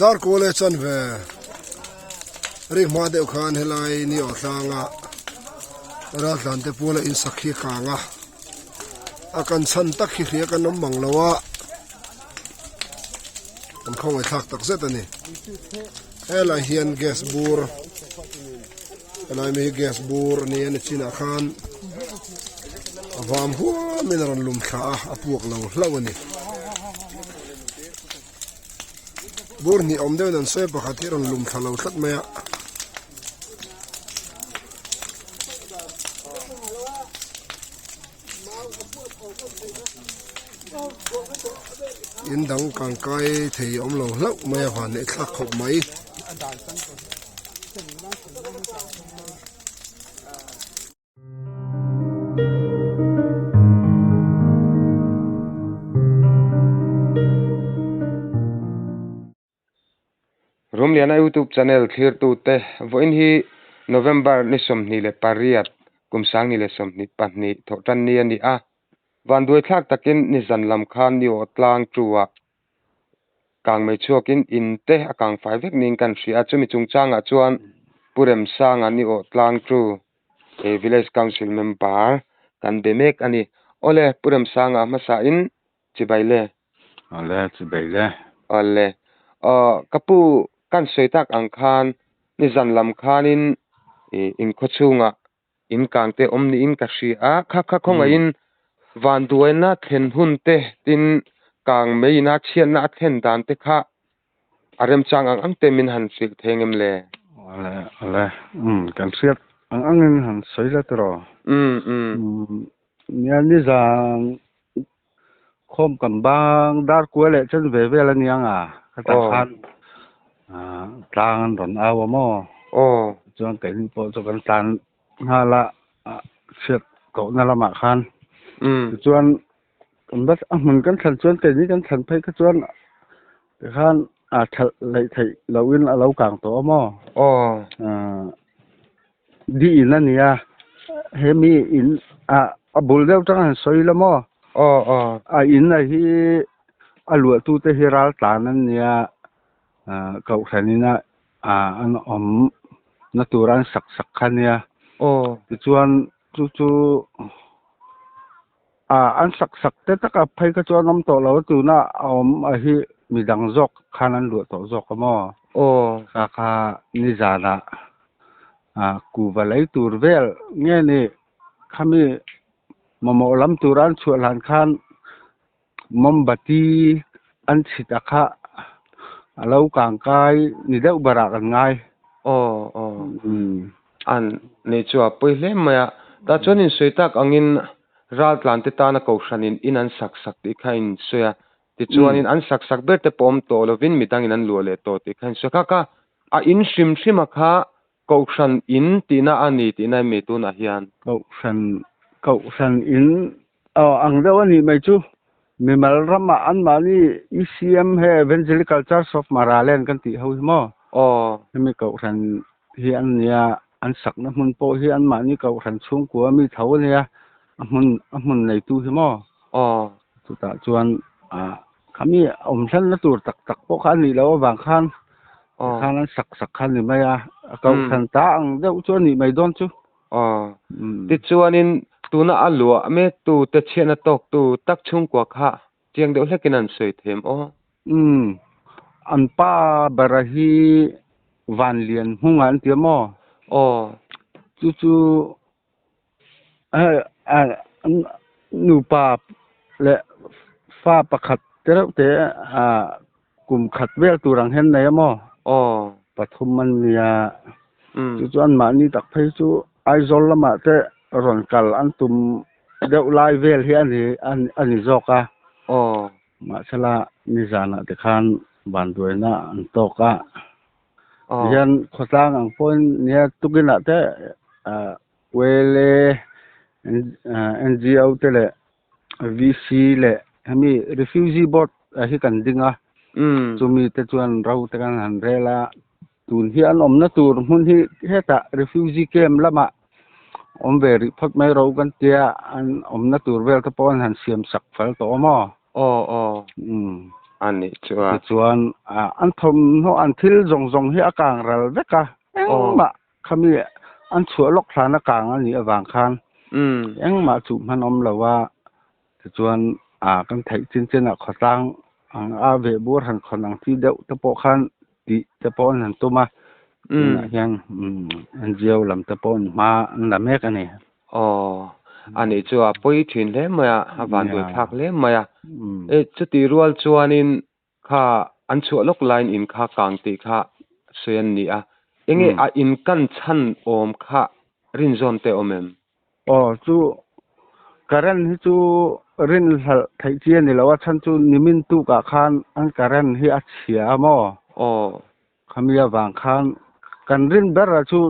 dar kole chan ve rik ma deuh khan helai ni o tlanga ra tlan te pula in sakhi kanga akan chan tak hi hria kan nom mang lawa an khong ai thak tak zet ani ela hian gas bur helai mi gas bur ni an china khan avam huwa min ran lum kha apuak lo hlawani bur ni om deuh nan se pakhat hi ran lum thalo thlat maya in dang kang kai thei om lo hlau maya van e thak khop mai room liana YouTube channel clear tu te voin hi November ni somni le pariat kumsang ni le somni pahni thotan ni ani a van duai thak takin ni zanlam khan ni o tlang truwa kang mai chuakin in te akang fai vek ning kan ria chumi chungchanga chuan purem sang ani o tlang tru e village council member kan bemek ani ole purem sanga masa in chibaile ole kapu kan soitak ang khan ni zanlam khanin in khochunga in kangte omni in ka hria kha khonga in van duaina thlen hun te tin kang meina chian na thlen dan te kha arem chang ang te min han sik thengem le ole kan siat ang han soila tro nia ni zang khom kan bang dar kuale chen ve ve la niang ka khan tang don awa mo chuan kai ni po cho kan tan hala siat ko na lama khan chuan kan bat mun kan than chuan te ni kan than phai ka chuan khan thal lai thai lawin alo kang to mo di in ania hemi in abul deuh tang soila mo in a hi alu tu te hiral tan ania kau thanina an om naturan sak khania chuan chu an sak te taka phai ka chuan om to lo tu na om a hi midang jok khanan lu to jok mo kha ni jana ku valai tur vel nge ni khami momo lam turan chualan khan mombati an chitaka alo kang kai ni deuh bara kan ngai an ne chua poi hle maya ta chonin soitak angin ral tlan te ta na ko hranin in an sak ti khain soya ti chuanin an sak ber te pom to lovin midang in an luale to ti khain so kha a in shrim kha ko hran in tina ani tina me tu na hian ko hran in ang deuh ani mai chu mimal rama an mani ECM he Evangelical Church of Maralen kan ti ho mo hemi ko hran hi an nia an sak na mun po hi an mani ko hran chung ko mi tho nia amun nei tu hi mo tu ta chuan kami omsan na tur tak po khan ni lo bang khan khan an sak khan ni maya ko hran ta ang deuh chuan ni mai don chu ti chuanin tuna alua me tu te chena tok tu tak chung kwa kha chiang deuh hlekin an soi them an pa barahi van lian hungan ti mo chu nu pa le fa pakhat te kum khat vel turang hen nei mo pathum man nia chu an ma ni tak phei chu aizol lama te ron kal an tum deuh lai vel hi ani zoka ma chala ni jana te khan ban duina an toka hian khotang ang pon nia tukina te wele NGO te le VC le hemi refugee board hi kan dinga chumi te chuan ro te kan han rela tun hi an omna tur hun hi heta refugee camp lama om veri phot mai ro kan tia an omna tur vel ka pon han siam sak phal to mo อันนี้ชัว ติชวนอันทมเฮาอันทิลจงๆให้อากางรัลเวกะเอ็งมาขมีอันชัวลกฐานอากางอันนี้วางคันเอ็งมาจุมันอมแล้วว่าติชวนกันไทยจริงๆขอตั้งเวบัวหันคนอังที่เดวตะโปคันติตะโปนหันตัวมายังอันเจียวลำตะโปนมาอันละเมกันนี่อันนี้ชัวปุยถิ่นเล่มอ่ะวันด้วยทักเล่มอ่ะจุดที่รัวชัวนินข้าอันชัวลกไลน์อินข้ากางตีข้าเสียนนี่เองอินกันชันอมข้ารินจอนเตอมเอ็มจูการันที่จูรินไทยเจียนี่แล้วว่าฉันจูนิมินตุกะคานอันการันที่อัดเสียมขมีบางคานกันรินเบรจู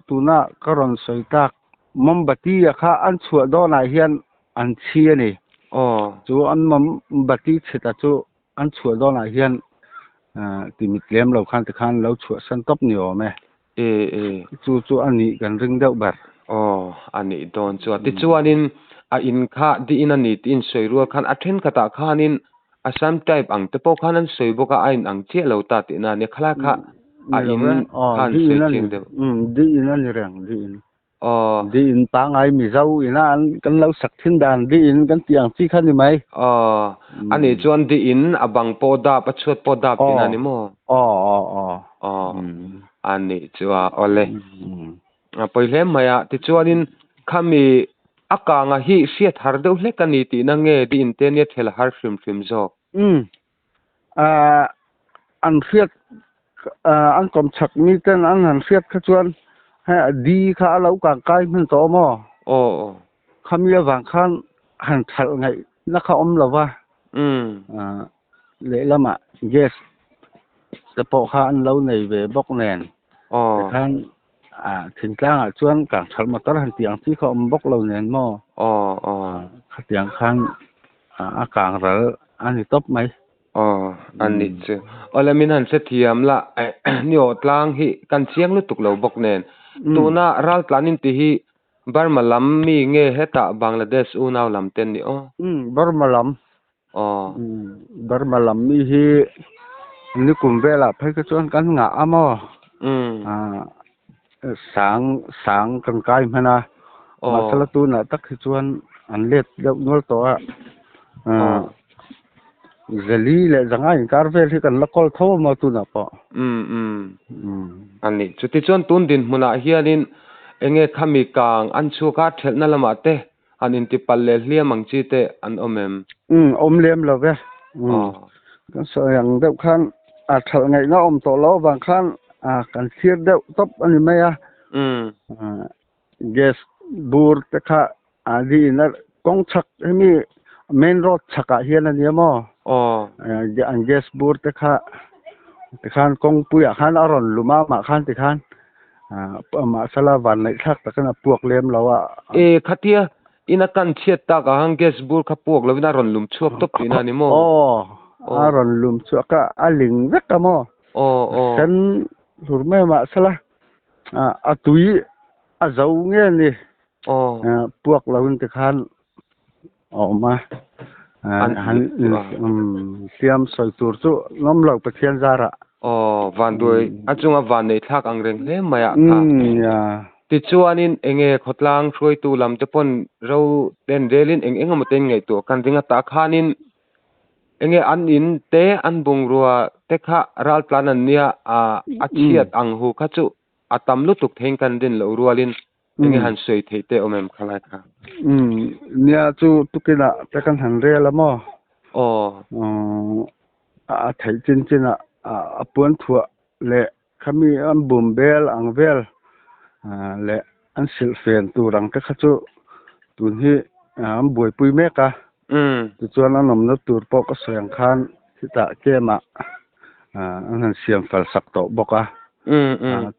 ตุน่ากรอนสอยตักมัมบัตีข้าอันชัวดอนายเฮียนอันเชียนี่จูอันมัมบัตีเสตจูอันชัวดอนายเฮียนติมิเลียมเราคันตะคันเราชัวสันตบเหนียวไหมจูอันนี้กันริงเดาบัดอันนี้โดนชัวติชัวนินอินข้าดีอินอันนี้อินสวยรัวคันอัดเห็นกระตาข้านินซัมไทป์อังตะโปคันนั้นสวยบกอันอังเจียเราตัดอินาเนี่ยคลาข้าอินคันสวยจริงเดียวดีอินนั่นเรื่องดีอินดีอินปางไอมีเจ้าอินอันกันเราสักทิ้งดานดีอินกันเตียงที่ขันได้ไหมอันนี้จวนดีอินบังโปดาปัจจุบันโปดาอินอันนี้มั้งอันนี้ชัวเลยไปเล่มมาติจวนินข้ามีอากาศฮีเสียทาร์ดูเล็กกันนี่ตีนั่งเงดีอินเทอร์เน็ตเฮลฮาร์ฟิมโซอันเสียอันกลมฉักมีเต้นอันเสียขจวนให้ดีข้าเรากางไกมันโตมอข้ามีบางขั้นหันทัลไงนักข้าอมเราว่าเละละมา yes จะพอข้าอันเราในเว็บบล็อกแนนแต่ขั้นถึงกลางชวนกลางทัลมาตอนหันเตียงที่เขาอมบล็อกเราแนนมอเตียงขั้นอากางเราอันนี้ตบไหมอันนี้เจอแล้วมีนั่นเสียเทียมละนี่อดล้างฮีกันเชียงลุตุกเราบกเนนตัวน่ารัลปลานินตีฮีบาร์มาลัมมีเงยเฮตาบังลาเดชอูนาวลัมเตนนี่บาร์มาลัมบาร์มาลัมมีฮีนี่กลุ่มเวลาเพื่อชวนกันงะมอสางกันไกลมันนะมาสละตัวน่ะตักชวนอันเล็ดเด็กนวลตัวเจลีเลยจังไงการเวลที่กันละครเท่ามาตัวน่ะปะอันนี้จุดที่ชวนตุนดินมุนาเฮียนินเองข้ามีกางอันชัวการเทลนั่นละมาเตอันอินติปัลเลเลียมังจีเตอันอมเอ็มอมเลียมเราเว้ก็ส่วนอย่างเด็กขั้นเท่าไงน้าอมโตแล้วบางขั้นกันเชียร์เด็กตบอันนี้ไหมเกสบูร์แต่ข้าดีนั่นกงชักให้มีเมนรถชักเฮียนั่นเนี่ยมั้งอันเกสบูร์แต่ข้ากงปุยข้าอารมณ์ลุมาข้าแต่ข้ามาสลับวันในทักแต่กันพวกเลี้ยมเราขัดเทียอินักกันเชียดตากหังเกสบูร์ขับพวกเราวินารันลุมชวบตบปีนั่นนี่มั้งอารมณ์ลุมชวบก็ลิงเล็กก็มั้งฉันถูกไม่มาสละตุยเจ้าเงี้ยนี่พวกเราแต่ข้าออกมาหันเตรียมใส่ตัวจุน้ำเหลวไปเทียนจาระวันด้วยจุงวันในทักอังเริงเล่มายค่ะติดชวนนินเองขดลางช่วยตูลำจะพ้นเราเด่นเดลินเองมาเต้นไงตัวกันถึงตาขานินเองอันอินเตอันบุงรัวเตค่ะรัลปลานันเนี่ยอาเชียดอังหูขจุตำลุตุกเทงกันดินเหลวรัวลินเองหันสวยเทเตอเมมขลายค่ะเนี่ยจูตุกินะแต่กันหันเรียละมั้งไทยจริงๆปวนถั่วเละเขามีอันบุ่มเบลอังเบลเละอันสิลเฟียนตัวรังก็ขจุตัวนี้อันบวยปุยเมกะตัวส่วนอันนมนับตัวปอกก็เสียงคันที่ตะเกมอันนั้นเสียงฝัลสักโตบอก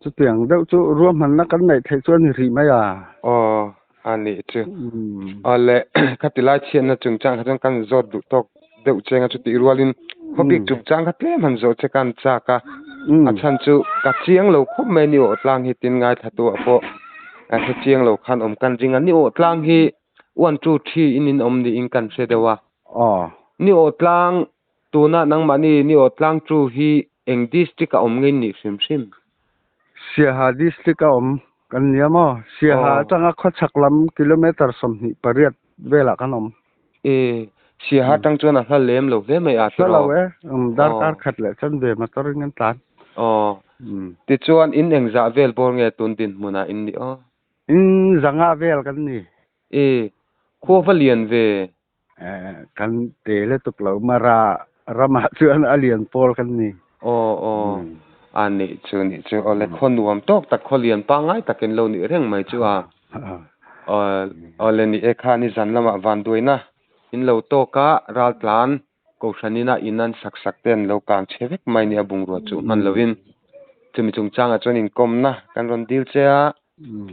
จุดเตียงเดี๋ยวจุรวมมันนักกันในไทยส่วนรีไหมอันนี้จุเละขัดติลาเชียนนะจุงจังขัดกันจอดดุตกเดี๋ยวเจงจุดตีรัวลินพอบิ๊กจุงจังขัดเล่มันจอดเจกันจากฉันจุกัดเชียงเราคุบเมนิโอตลางฮิตินไงถัดตัวพอกัดเชียงเราคันอมกันจริงอันนี้โอตลางฮิวันจูที่อินินอมดีอินกันเสดว่านี่โอตลาง tuna nang mani ni otlang tru hi eng district a om ngei ni hrim Siaha district a om kan niamo Siaha tanga khochaklam kilometer somni pariat vela kan om e sia tang chuan a hla lem lo ve mai a salo dar kar khat le chan ve motor ngan tan ti chuan in eng za vel bor nge tun din muna in ni in zanga vel kan ni e kho valian ve kan te le tuk lo mara rama chuan alien pol kan ni ani chu ole khonuam tok tak kholian pa ngai takin lo ni reng mai chu a ole ni ekha ni zan lama van duina in lo to ka ral tlan ko thanina inan sak ten lo kang chevek mai ni abung ro chu man lovin chumi chung changa chuan in komna kan ron dil chea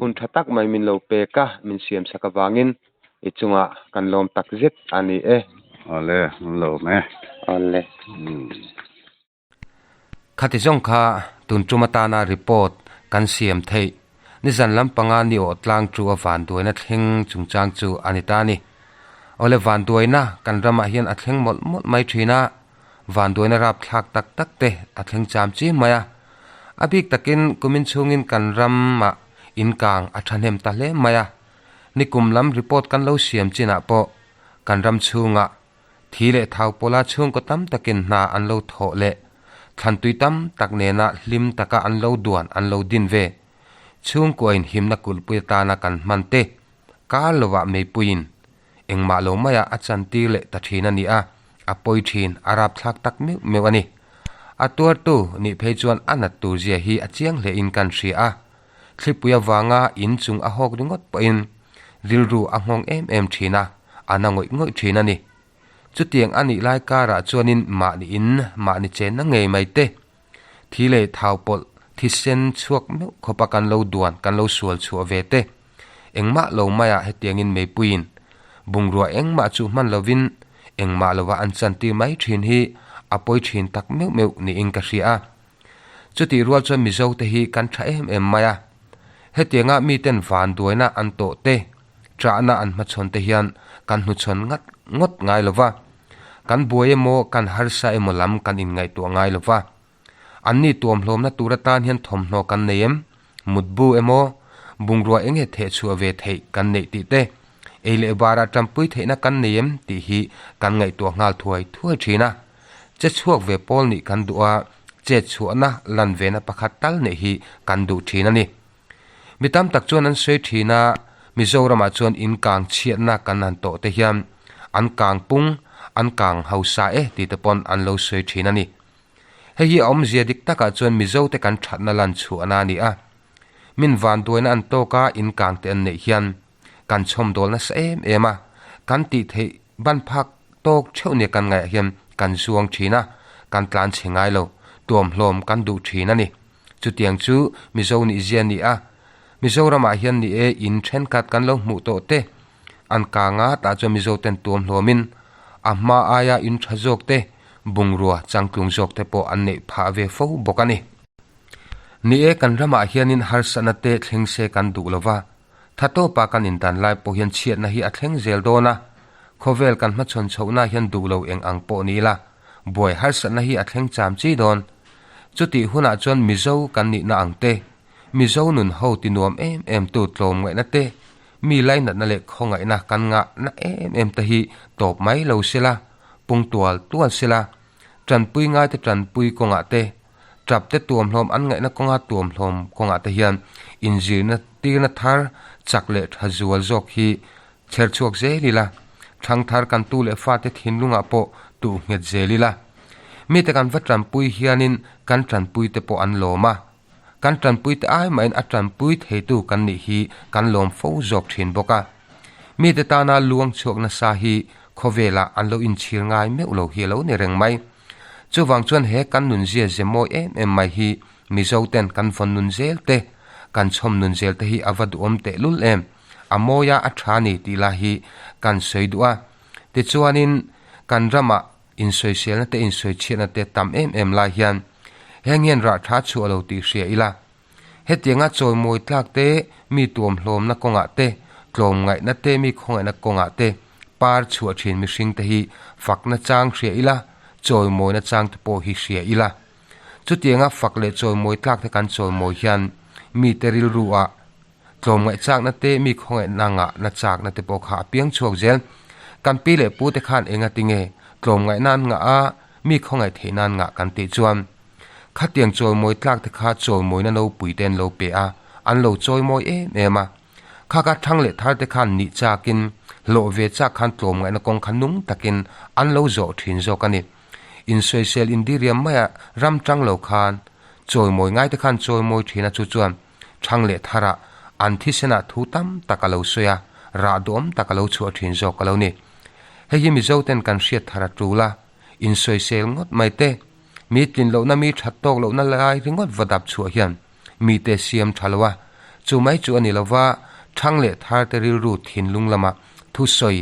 un thatak mai min lo pe ka min siam sakawangin ichunga kan lom tak zet ani ole lo me ole khati jong kha tun chumata na report kan siam thei ni zan lam panga ni o tlang chu awan duina thleng chungchang chu anita ni ole van duina kan rama hian a thleng mol mai thina van duina rap thak tak te a thleng cham chi maya abik takin kumin chungin kan ram ma in kang a thanem ta le maya ni kumlam report kan lo siam china po kan ram chunga thile thau pola chung ko tam takin na an lo tho le than tuitam takne na lim taka an lo duan an lo din ve chung ko in himna kulpui ta na kan mante ka lowa me puin engma lo maya achanti le ta thina ni a apoi thin arab thak tak me mewani atur tu ni phechuan anat tu je hi achiang le in kan ria a thlipuya wanga in chung a hok ringot po in rilru ahong em thina anangoi ngoi thina ni chutiang ani lai kara chuanin ma ni chen na ngei mai te thile thaupol thisen chuak me khopa kan lo duan kan lo sual chu ve te engma lo maya hetiang in mei puin bungrua engma chu man lovin engma lowa an chanti mai thin hi apoi thin tak meu ni ingka ria chuti rual chuan mizo te hi kan tha em maya hetianga mi ten van duina an to te trana an ma chon te hian kan hu chon ngot ngai lova kan buai mo kan harsa emo lam kan in ngai to ngai lova anni tuam hlom na turatan hian thom no kan neem mutbu emo bungrua enge the chu ve thei kan nei ti te eile bara tampui theina kan neem ti hi kan ngai to ngal thuai thina che chuak ve pol ni kan duwa che chuana lan ve na pakhat tal ne hi kan du thina ni mitam tak chuan an sei thina mizorama chuan in kang chiatna kan an to te hiam an kang pung an kang hausa ti te pon an lo sei thina ni hei om zia dik taka chuan mizo te kan thatna lan chu ana ni a min van duina an to ka in kang te an nei hian kan chom dol na sem ema kan ti thei ban phak tok cheu ne kan ngai hiam kan zuang thina kan tlan chingai lo tuam hlom kan du thina ni chutiang chu mizo ni zian ni a mizorama hian ni in then kat kan lo mu to te an kanga ta chu mizo ten tuam hlomin amma aya in thajok te bungrua changklung jok te po an nei pha ve fo bokani ni kan rama hianin harsana te thlengse kan du lova thato pa kan in dan lai po hian chiat na hi a thleng zel dona khovel kan ma chon chona hian du lo eng ang po ni la boy harsana hi a thleng cham chi don chuti huna chon mizo kan ni na angte mizo nun ho ti nuam em tu tlom ngai na te mi lai na le khongai na kan nga na em ta hi top mai lo sela pungtual tual sela tranpui ngai te tranpui ko nga te trap te tuam hlom an ngai na ko nga tuam hlom ko nga te hian injir na tir na thar chakle thazual jok hi cher chuak je lila thang thar kan tu le fa te thinlunga po tu nget je lila mi te kan va tranpui hianin kan tranpui te po an loma kan tranpui te ai main a tranpui thei tu kan ni hi kan lom fo jok thin boka mi te ta na luang chok na sa hi khovela an lo in chir ngai me ulo hi lo ne reng mai chuwang chuan he kan nun zia zemo em mai hi mizo ten kan fon nun zel te kan chom nun zel te hi avadu om te lul em amoya a thani ti la hi kan soidua te chuanin kan rama in social na te in soichia na te tam em la hian hengien ra tha chu alo ti hria ila hetianga choi moi tlak te mi tuam hlom na konga te tlom ngai na te mi khongai na konga te par chu thin mi hring te hi fakna chang hria ila choi moi na chang te po hi hria ila chu tianga fak le choi moi tlak te kan choi moi hian mi teril ruwa tlom ngai chak na te mi khongai nanga na chak na te po kha piang chuak zel kan pi le pu te khan enga tinge tlom ngai nan nga a mi khongai theinan nga kan ti chuam khatiang choi moi tlak te kha choi moi na no puiten lo pe a an lo choi moi e nema kha ka thang le thar te khan ni chakin lo ve cha khan tlom ngai na kong khanung takin an lo zo thin zo kani in social indiriam maya ram tang lo khan choi moi ngai te khan choi moi thina chu chuan thang le thara an thi sena thu tam takalo soya ra dom takalo chu thin zo kalo ni hei mi zo ten kan hriat thara tula in social ngot mai te mi tin lo na mi that tok lo na lai ringot vadap chu hian mi te siam thalwa chu mai chu ani lova thang le thar te ril ru thin lung lama thu soi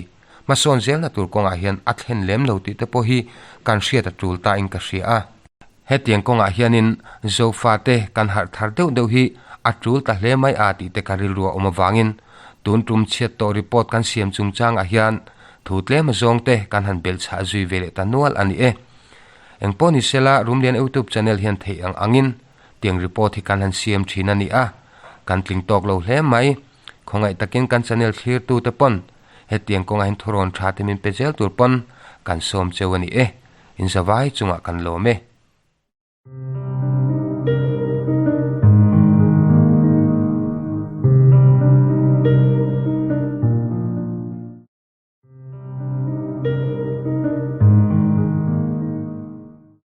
ma son zel na tur konga hian athlen lem lo ti te po hi kan hriat atul ta in ka hria a hetiang konga hianin zo fa te kan har thar deuh deuh hi atul ta hle mai a ti te karil ru oma wangin tun tum chiat to report kan siam chung chang a hian thutle ma zong te kan han bel cha zui vele ta nual ani e engponi sela rumlian youtube channel hian thei ang angin tiang report hi kan han siam thina ni a kan tling tok lo hle mai khongai takin kan channel clear tu te pon hetiang konga hin thoron tha te min pejel tur pon kan som chewani e in zawai chunga kan lo me